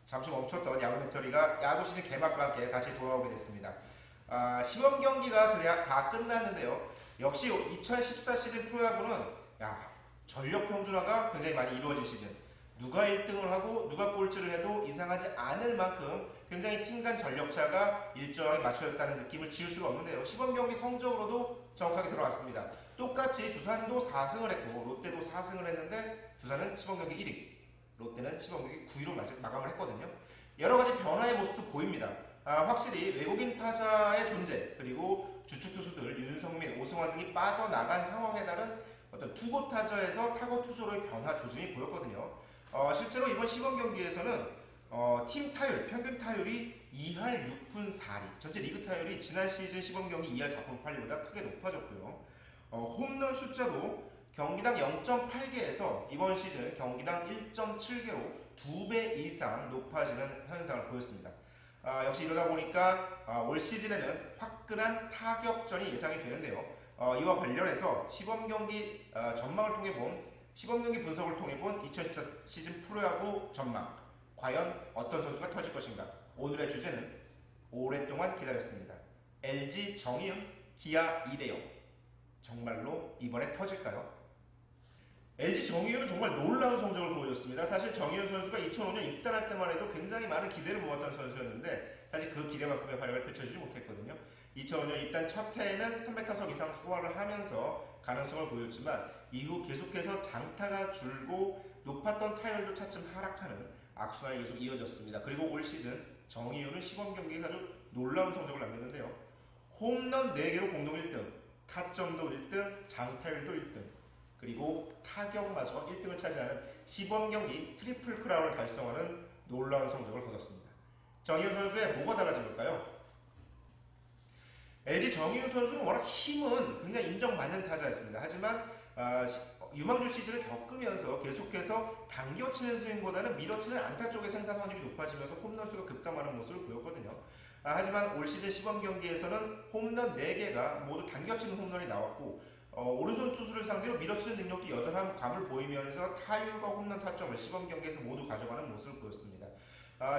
잠시 멈췄던 야구 배터리가 야구 시즌 개막과 함께 다시 돌아오게 됐습니다. 시범 경기가 다 끝났는데요. 역시 2014 시즌 프로야구는 전력 평준화가 굉장히 많이 이루어진 시즌. 누가 1등을 하고 누가 꼴찌를 해도 이상하지 않을 만큼 굉장히 팀 간 전력차가 일정하게 맞춰졌다는 느낌을 지울 수가 없는데요. 시범 경기 성적으로도 정확하게 들어왔습니다. 똑같이 두산도 4승을 했고 롯데도 4승을 했는데 두산은 시범 경기 1위, 롯데는 시범 경기 9위로 마감을 했거든요. 여러 가지 변화의 모습도 보입니다. 확실히 외국인 타자의 존재, 그리고 주축 투수들 윤성민, 오승환 등이 빠져나간 상황에 따른 어떤 투고 타자에서 타고 투수로의 변화 조짐이 보였거든요. 실제로 이번 시범 경기에서는 팀 타율, 평균 타율이 2할 6푼 4리, 전체 리그 타율이 지난 시즌 시범 경기 2할 4푼 8리보다 크게 높아졌고요. 홈런 숫자도 경기당 0.8개에서 이번 시즌 경기당 1.7개로 2배 이상 높아지는 현상을 보였습니다. 역시 이러다 보니까 올 시즌에는 화끈한 타격전이 예상이 되는데요. 이와 관련해서 시범 경기 전망을 통해 본 시범 경기 분석을 통해 본 2014 시즌 프로야구 전망, 과연 어떤 선수가 터질 것인가? 오늘의 주제는 오랫동안 기다렸습니다. LG 정이윤, 기아 이대영, 정말로 이번에 터질까요? LG 정이윤은 정말 놀라운 성적을 보여줬습니다. 사실 정이윤 선수가 2005년 입단할 때만 해도 굉장히 많은 기대를 모았던 선수였는데 사실 그 기대만큼의 활약을 펼쳐주지 못했거든요. 2005년 입단 첫 해에는 300타석 이상 소화를 하면서 가능성을 보였지만 이후 계속해서 장타가 줄고 높았던 타율도 차츰 하락하는 악순환이 계속 이어졌습니다. 그리고 올 시즌 정이윤은 시범 경기에서 아주 놀라운 성적을 남겼는데요. 홈런 4개로 공동 1등, 타점도 1등, 장타율도 1등, 그리고 타격마저 1등을 차지하는 시범 경기 트리플 크라운을 달성하는 놀라운 성적을 거뒀습니다. 정이윤 선수의 뭐가 달라진 걸까요? LG 정이윤 선수는 워낙 힘은 굉장히 인정받는 타자였습니다. 하지만 유망주 시즌을 겪으면서 계속해서 당겨치는 스윙보다는 밀어치는 안타 쪽의 생산 확률이 높아지면서 홈런수가 급감하는 모습을 보였거든요. 하지만 올 시즌 시범 경기에서는 홈런 4개가 모두 당겨치는 홈런이 나왔고 오른손 투수를 상대로 밀어치는 능력도 여전한 감을 보이면서 타율과 홈런 타점을 시범 경기에서 모두 가져가는 모습을 보였습니다.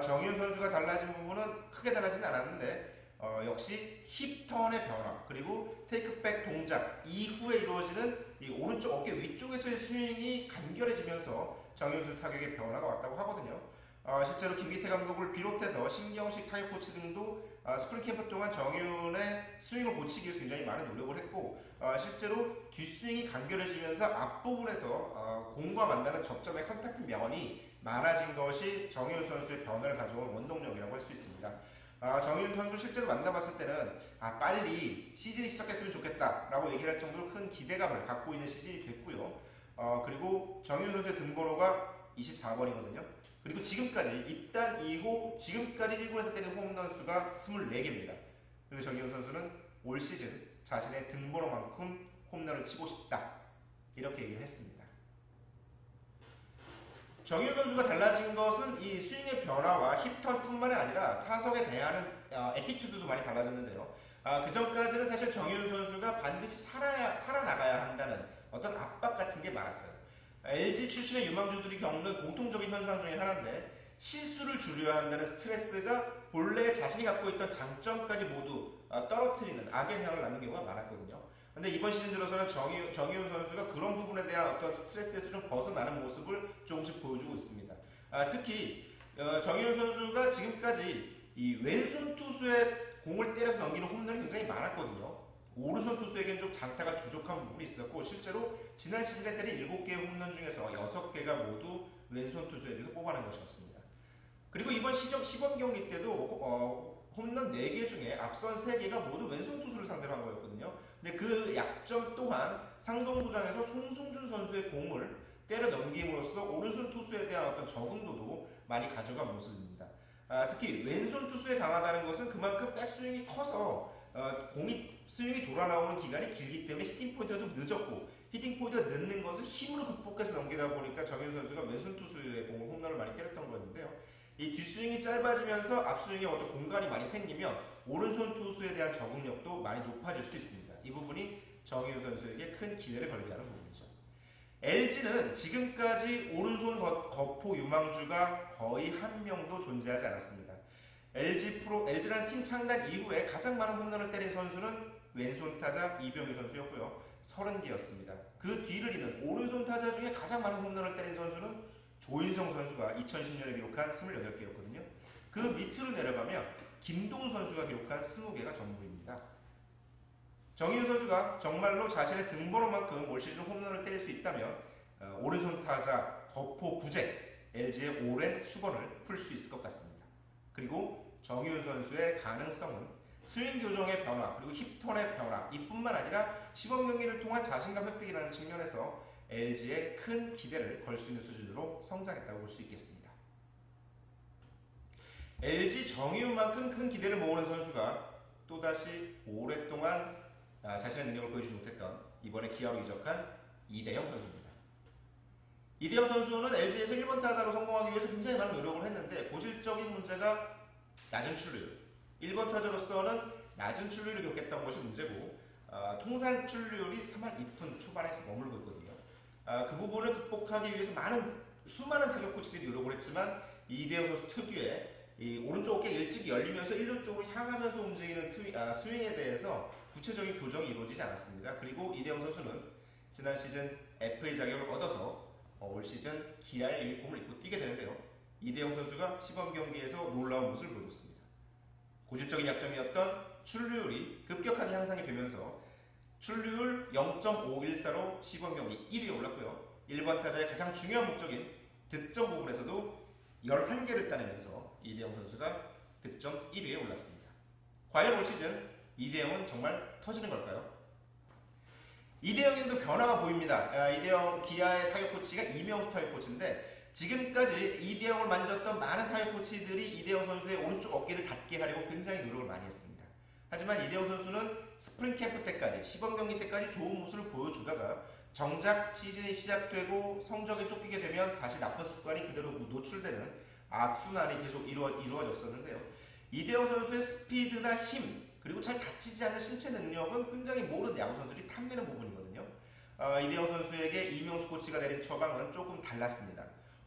정이윤 선수가 달라진 부분은 크게 달라지진 않았는데 역시 힙턴의 변화, 그리고 테이크백 동작 이후에 이루어지는 이 오른쪽 어깨 위쪽에서의 스윙이 간결해지면서 정이윤 선수 타격의 변화가 왔다고 하거든요. 실제로 김기태 감독을 비롯해서 신경식 타격 코치 등도 스프링 캠프 동안 정이윤의 스윙을 고치기 위해서 굉장히 많은 노력을 했고 실제로 뒷스윙이 간결해지면서 앞부분에서 공과 만나는 접점의 컨택트 면이 많아진 것이 정이윤 선수의 변화를 가져온 원동력이라고 할 수 있습니다. 정이윤 선수 실제로 만나봤을 때는 빨리 시즌이 시작했으면 좋겠다라고 얘기를 할 정도로 큰 기대감을 갖고 있는 시즌이 됐고요. 그리고 정이윤 선수의 등번호가 24번이거든요. 그리고 지금까지 입단 이후 지금까지 1군에서 때린 홈런 수가 24개입니다. 그리고 정이윤 선수는 올 시즌 자신의 등번호만큼 홈런을 치고 싶다, 이렇게 얘기를 했습니다. 정이윤 선수가 달라진 것은 이 스윙의 변화와 힙턴뿐만이 아니라 타석에 대하는 애티튜드도 많이 달라졌는데요. 그 전까지는 사실 정이윤 선수가 반드시 살아나가야 한다는 어떤 압박 같은 게 많았어요. LG 출신의 유망주들이 겪는 공통적인 현상 중에 하나인데 실수를 줄여야 한다는 스트레스가 본래 자신이 갖고 있던 장점까지 모두 떨어뜨리는 악영향을 남는 경우가 많았거든요. 근데 이번 시즌 들어서는 정이윤 선수가 그런 부분에 대한 어떤 스트레스에서 좀 벗어나는 모습을 조금씩 보여주고 있습니다. 특히 정이윤 선수가 지금까지 이 왼손 투수의 공을 때려서 넘기는 홈런이 굉장히 많았거든요. 오른손 투수에게는 좀 장타가 부족한 부분이 있었고 실제로 지난 시즌에 때린 7개의 홈런 중에서 6개가 모두 왼손 투수에게서 뽑아낸 것이었습니다. 그리고 이번 시범 경기 때도 홈런 4개 중에 앞선 3개가 모두 왼손 투수를 상대로 한 거였거든요. 근데 그 약점 또한 상동구장에서 송승준 선수의 공을 때려 넘김으로써 오른손 투수에 대한 어떤 적응도도 많이 가져간 모습입니다. 특히 왼손 투수에 강하다는 것은 그만큼 백스윙이 커서 스윙이 돌아 나오는 기간이 길기 때문에 히팅 포인트가 좀 늦었고 히팅 포인트가 늦는 것을 힘으로 극복해서 넘기다 보니까 정이윤 선수가 왼손 투수의 공을 홈런을 많이 때렸던 거였는데요. 이 뒷스윙이 짧아지면서 앞스윙에 어떤 공간이 많이 생기면 오른손 투수에 대한 적응력도 많이 높아질 수 있습니다. 이 부분이 정이윤 선수에게 큰 기회를 걸게 하는 부분이죠. LG는 지금까지 오른손 거포 유망주가 거의 한 명도 존재하지 않았습니다. LG라는 팀 창단 이후에 가장 많은 홈런을 때린 선수는 왼손 타자 이병규 선수였고요. 30개였습니다. 그 뒤를 잇는 오른손 타자 중에 가장 많은 홈런을 때린 선수는 조인성 선수가 2010년에 기록한 28개였거든요. 그 밑으로 내려가면 김동훈 선수가 기록한 20개가 전부입니다. 정희윤 선수가 정말로 자신의 등번호만큼 올 시즌 홈런을 때릴 수 있다면 오른손 타자 거포 부재 LG의 오랜 수건을 풀 수 있을 것 같습니다. 그리고 정희윤 선수의 가능성은 스윙 교정의 변화 그리고 힙턴의 변화 이뿐만 아니라 시범 경기를 통한 자신감 획득이라는 측면에서 LG에 큰 기대를 걸 수 있는 수준으로 성장했다고 볼 수 있겠습니다. LG 정희윤만큼 큰 기대를 모으는 선수가 또다시 오랫동안 자신의 능력을 보여주지 못했던 이번에 기아로 이적한 이대영 선수입니다. 이대영 선수는 LG에서 1번 타자로 성공하기 위해서 굉장히 많은 노력을 했는데 고질적인 문제가 낮은 출루율 1번 타자로서는 낮은 출루율을 겪겠다는 것이 문제고 통산 출루율이 3할 2푼 초반에 머물고 있거든요. 그 부분을 극복하기 위해서 수많은 타격 코치들이 노력을 했지만 이대영 선수 특유의 이 오른쪽 어깨 일찍 열리면서 1루 쪽으로 향하면서 움직이는 스윙에 대해서 구체적인 교정이 이루어지지 않았습니다. 그리고 이대영 선수는 지난 시즌 FA 자격을 얻어서 올 시즌 기아의 유니폼을 입고 뛰게 되는데요. 이대영 선수가 시범 경기에서 놀라운 모습을 보여줬습니다. 고질적인 약점이었던 출루율이 급격하게 향상이 되면서 출루율 0.514로 시범 경기 1위에 올랐고요. 1번 타자의 가장 중요한 목적인 득점 부분에서도 11개를 따내면서 이대영 선수가 득점 1위에 올랐습니다. 과연 올 시즌 이대영은 정말 터지는 걸까요? 이대영에도 변화가 보입니다. 이대영 기아의 타격 코치가 이명수 타격 코치인데 지금까지 이대영을 만졌던 많은 타격 코치들이 이대영 선수의 오른쪽 어깨를 닿게 하려고 굉장히 노력을 많이 했습니다. 하지만 이대영 선수는 스프링 캠프 때까지 시범 경기 때까지 좋은 모습을 보여주다가 정작 시즌이 시작되고 성적이 쫓기게 되면 다시 나쁜 습관이 그대로 노출되는 악순환이 계속 이루어졌었는데요. 이대영 선수의 스피드나 힘 그리고 잘 다치지 않는 신체 능력은 굉장히 모든 야구 선수들이 탐내는 부분이거든요. 이대영 선수에게 이명수 코치가 내린 처방은 조금 달랐습니다.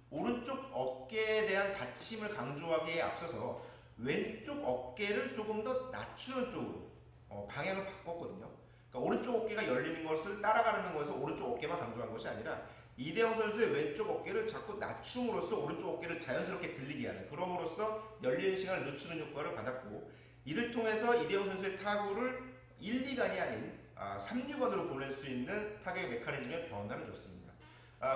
오른쪽 어깨에 대한 다침을 강조하기에 앞서서 왼쪽 어깨를 조금 더 낮추는 쪽으로 방향을 바꿨거든요. 그러니까 오른쪽 어깨가 열리는 것을 따라가는 것에서 오른쪽 어깨만 강조한 것이 아니라 이대영 선수의 왼쪽 어깨를 자꾸 낮춤으로써 오른쪽 어깨를 자연스럽게 들리게 하는 그럼으로써 열리는 시간을 늦추는 효과를 받았고 이를 통해서 이대영 선수의 타구를 1, 2간이 아닌 3, 6간으로 보낼 수 있는 타격 메커니즘의 변화를 줬습니다.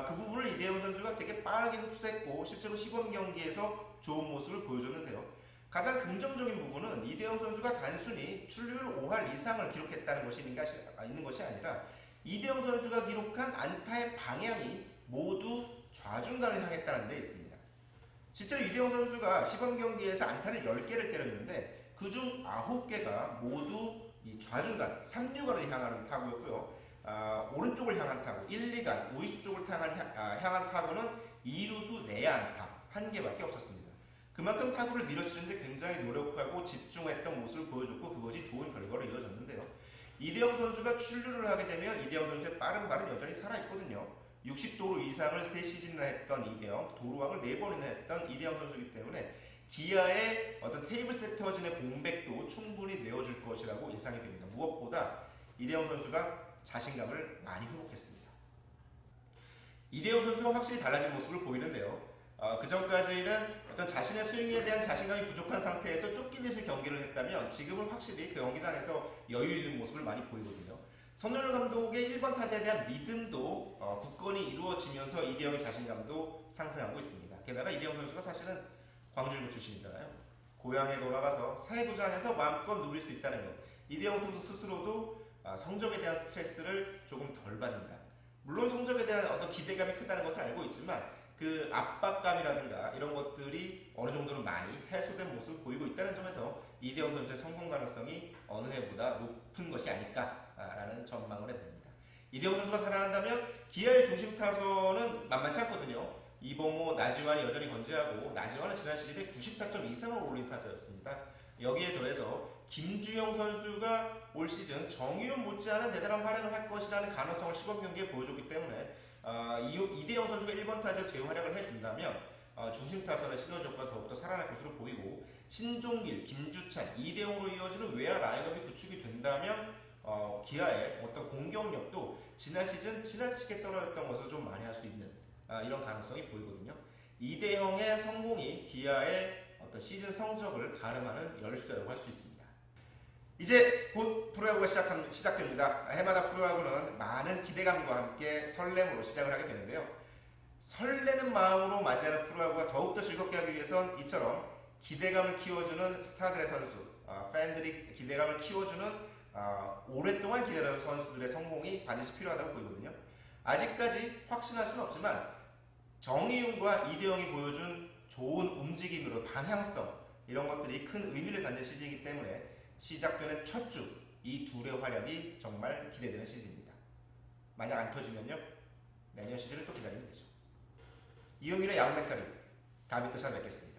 그 부분을 이대영 선수가 되게 빠르게 흡수했고 실제로 시범 경기에서 좋은 모습을 보여줬는데요. 가장 긍정적인 부분은 이대영 선수가 단순히 출루율 5할 이상을 기록했다는 것이 있는 것이 아니라 이대영 선수가 기록한 안타의 방향이 모두 좌중간을 향했다는 데 있습니다. 실제로 이대영 선수가 시범 경기에서 안타를 10개를 때렸는데 그중 9개가 모두 이 좌중간, 3루간을 향하는 타구였고요. 오른쪽을 향한 타구, 1, 2간, 우익수 쪽을 향한 타구는 2루수 내야 안타 1개밖에 없었습니다. 그만큼 타구를 밀어치는데 굉장히 노력하고 집중했던 모습을 보여줬고 그것이 좋은 결과로 이어졌는데요. 이대영 선수가 출루를 하게 되면 이대영 선수의 빠른 발은 여전히 살아있거든요. 60도루 이상을 3시즌이나 했던 이대영, 도루왕을 4번이나 했던 이대영 선수이기 때문에 기아의 어떤 테이블 세터진의 공백도 충분히 내어줄 것이라고 예상이 됩니다. 무엇보다 이대영 선수가 자신감을 많이 회복했습니다. 이대영 선수가 확실히 달라진 모습을 보이는데요. 그 전까지는 어떤 자신의 스윙에 대한 자신감이 부족한 상태에서 쫓기듯이 경기를 했다면 지금은 확실히 그 경기장에서 여유 있는 모습을 많이 보이거든요. 선노열 감독의 1번 타자에 대한 믿음도 굳건히 이루어지면서 이대영의 자신감도 상승하고 있습니다. 게다가 이대영 선수가 사실은 광주일보 출신이잖아요. 고향에 돌아가서 사회구장에서 마음껏 누릴 수 있다는 것. 이대영 선수 스스로도 성적에 대한 스트레스를 조금 덜 받는다. 물론 성적에 대한 어떤 기대감이 크다는 것을 알고 있지만 그 압박감이라든가 이런 것들이 어느 정도는 많이 해소된 모습을 보이고 있다는 점에서 이대영 선수의 성공 가능성이 어느 해보다 높은 것이 아닐까라는 전망을 해봅니다. 이대영 선수가 살아난다면 기아의 중심 타선은 만만치 않거든요. 이봉호, 나지완이 여전히 건재하고 나지완은 지난 시즌에 90타점 이상을 올린 타자였습니다. 여기에 더해서 김주영 선수가 올 시즌 정의훈 못지않은 대단한 활약을 할 것이라는 가능성을 시범 경기에 보여줬기 때문에 이대영 선수가 1번 타자 재활약을 해준다면 중심 타선의 시너지가 더욱더 살아날 것으로 보이고 신종길, 김주찬, 이대영으로 이어지는 외야 라인업이 구축이 된다면 기아의 어떤 공격력도 지난 시즌 지나치게 떨어졌던 것을 좀 만회할 수 있는 이런 가능성이 보이거든요. 이대영의 성공이 기아의 어떤 시즌 성적을 가름하는 열쇠라고 할 수 있습니다. 이제 곧 프로야구가 시작됩니다. 해마다 프로야구는 많은 기대감과 함께 설렘으로 시작을 하게 되는데요. 설레는 마음으로 맞이하는 프로야구가 더욱더 즐겁게 하기 위해선 이처럼 기대감을 키워주는 스타들의 선수, 팬들이 기대감을 키워주는 오랫동안 기다려온 선수들의 성공이 반드시 필요하다고 보이거든요. 아직까지 확신할 수는 없지만 정희윤과 이대영이 보여준 좋은 움직임으로 방향성 이런 것들이 큰 의미를 갖는 시즌이기 때문에 시작되는 첫 주 이 둘의 활약이 정말 기대되는 시즌입니다. 만약 안 터지면요 내년 시즌을 또 기다리면 되죠. 이용일의 야구 멘터리 다음에 또 찾아뵙겠습니다.